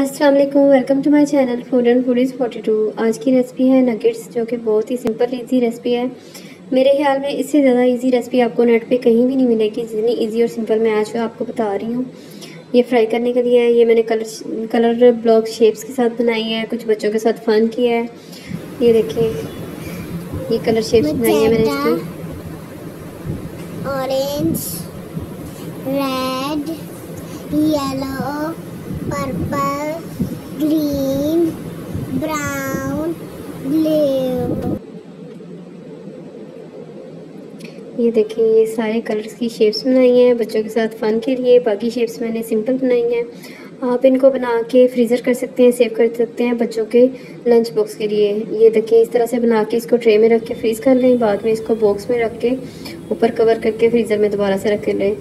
अस्सलाम वालेकुम, welcome to my channel food and foodies 42। आज की रेसिपी है नगेट्स, जो कि बहुत ही सिंपल इजी रेसिपी है। मेरे ख्याल में इससे ज़्यादा इजी रेसिपी आपको नेट पे कहीं भी नहीं मिलेगी, जितनी इजी और सिंपल मैं आज आपको बता रही हूँ। ये फ्राई करने के लिए है। ये मैंने कलर ब्लॉक शेप्स के साथ बनाई है, कुछ बच्चों के साथ फन किया है। ये देखिए, ये कलर शेप्स बनाई है मैंने इसकी। Orange, red, yellow, purple, green, brown, blue. ये देखिए, ये सारे कलर्स की शेप्स बनाई हैं बच्चों के साथ फन के लिए। बाकी शेप्स मैंने सिंपल बनाई हैं। आप इनको बना के फ्रीज़र कर सकते हैं, सेव कर सकते हैं बच्चों के लंच बॉक्स के लिए। ये देखिए, इस तरह से बना के इसको ट्रे में रख के फ्रीज़ कर लें। बाद में इसको बॉक्स में रख के ऊपर कवर करके फ्रीज़र में दोबारा से रख लें।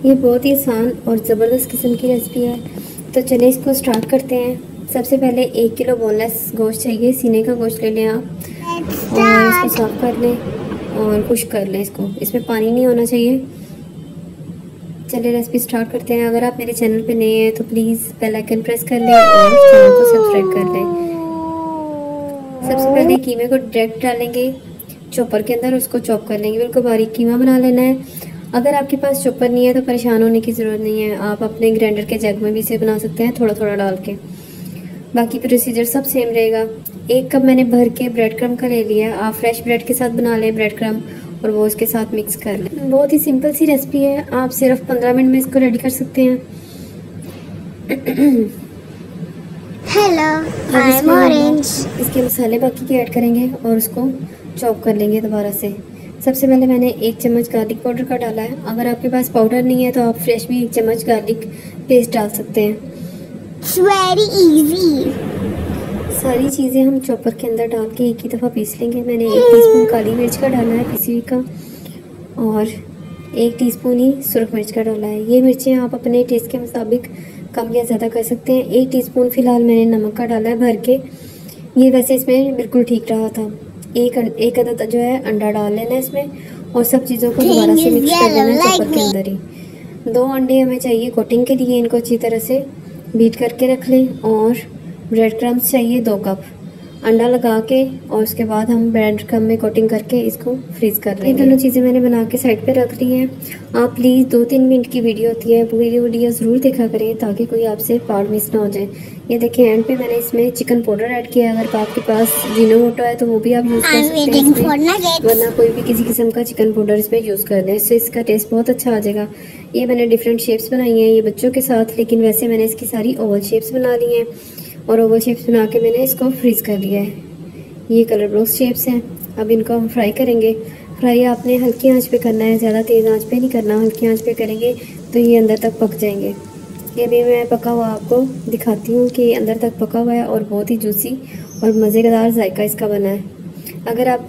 ये बहुत ही आसान और ज़बरदस्त किस्म की रेसिपी है। तो चलिए इसको स्टार्ट करते हैं। सबसे पहले 1 किलो बोनलेस गोश्त चाहिए। सीने का गोश्त ले लें आप और इसको साफ़ कर लें और खुश्क कर लें इसको। इसमें पानी नहीं होना चाहिए। चलिए रेसिपी स्टार्ट करते हैं। अगर आप मेरे चैनल पे नए हैं तो प्लीज़ बेल आइकन प्रेस कर लें और चैनल को सब्सक्राइब कर लें। सबसे पहले कीमे को डायरेक्ट डालेंगे चॉपर के अंदर, उसको चॉप कर लेंगे। बिल्कुल बारीक कीमा बना लेना है। अगर आपके पास चॉपर नहीं है तो परेशान होने की ज़रूरत नहीं है, आप अपने ग्राइंडर के जग में भी इसे बना सकते हैं, थोड़ा थोड़ा डाल के। बाकी प्रोसीजर सब सेम रहेगा। 1 कप मैंने भर के ब्रेड क्रम का ले लिया। आप फ्रेश ब्रेड के साथ बना लें ब्रेड क्रम, और वो इसके साथ मिक्स कर लें। बहुत ही सिंपल सी रेसिपी है, आप सिर्फ 15 मिनट में इसको रेडी कर सकते हैं। Hello, I am orange. इसके मसाले बाकी के ऐड करेंगे और उसको चॉप कर लेंगे दोबारा से। सबसे पहले मैंने 1 चम्मच गार्लिक पाउडर का डाला है। अगर आपके पास पाउडर नहीं है तो आप फ्रेश में 1 चम्मच गार्लिक पेस्ट डाल सकते हैं। It's very easy। सारी चीज़ें हम चॉपर के अंदर डाल के एक ही दफ़ा पीस लेंगे। मैंने 1 टीस्पून काली मिर्च का डाला है पिसी हुई का, और 1 टीस्पून ही सुरख मिर्च का डाला है। ये मिर्चें आप अपने टेस्ट के मुताबिक कम या ज़्यादा कर सकते हैं। 1 टीस्पून फ़िलहाल मैंने नमक का डाला है भर के। ये वैसे इसमें बिल्कुल ठीक रहा था। एक अदद जो है अंडा डाल लेना है इसमें, और सब चीज़ों को दोबारा से मिक्स कर देना है चॉपर के अंदर ही। 2 अंडे हमें चाहिए कोटिंग के लिए। इनको अच्छी तरह से बीट करके रख लें। और ब्रेड क्रम्स चाहिए 2 कप। अंडा लगा के और उसके बाद हम ब्रेड क्रम में कोटिंग करके इसको फ्रीज़ कर लेंगे। ये दोनों चीज़ें मैंने बना के साइड पे रख ली हैं। आप प्लीज़ 2-3 मिनट की वीडियो होती है, पूरी वीडियो ज़रूर देखा करें ताकि कोई आपसे पार्ट मिस ना हो जाए। ये देखिए, एंड पे मैंने इसमें चिकन पाउडर ऐड किया है। अगर आपके पास जिनोमोटो है तो वो भी आप यूज़ कर सकते हैं, वरना कोई भी किसी किस्म का चिकन पाउडर इसमें यूज़ कर दें, इससे इसका टेस्ट बहुत अच्छा आ जाएगा। ये मैंने डिफरेंट शेप्स बनाई हैं ये बच्चों के साथ, लेकिन वैसे मैंने इसकी सारी ओवल शेप्स बना ली हैं, और ओवल शेप्स बना के मैंने इसको फ्रीज़ कर लिया है। ये कलर ब्लॉक शेप्स हैं। अब इनको हम फ्राई करेंगे। फ्राई आपने हल्की आंच पे करना है, ज़्यादा तेज़ आंच पे नहीं करना। हल्की आंच पे करेंगे तो ये अंदर तक पक जाएंगे। ये भी मैं पका हुआ आपको दिखाती हूँ कि अंदर तक पका हुआ है, और बहुत ही जूसी और मज़ेदार जायका इसका बना है। अगर आप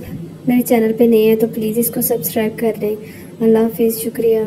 मेरे चैनल पे नए हैं तो प्लीज़ इसको सब्सक्राइब कर लें। अल्लाह हाफिज़, शुक्रिया।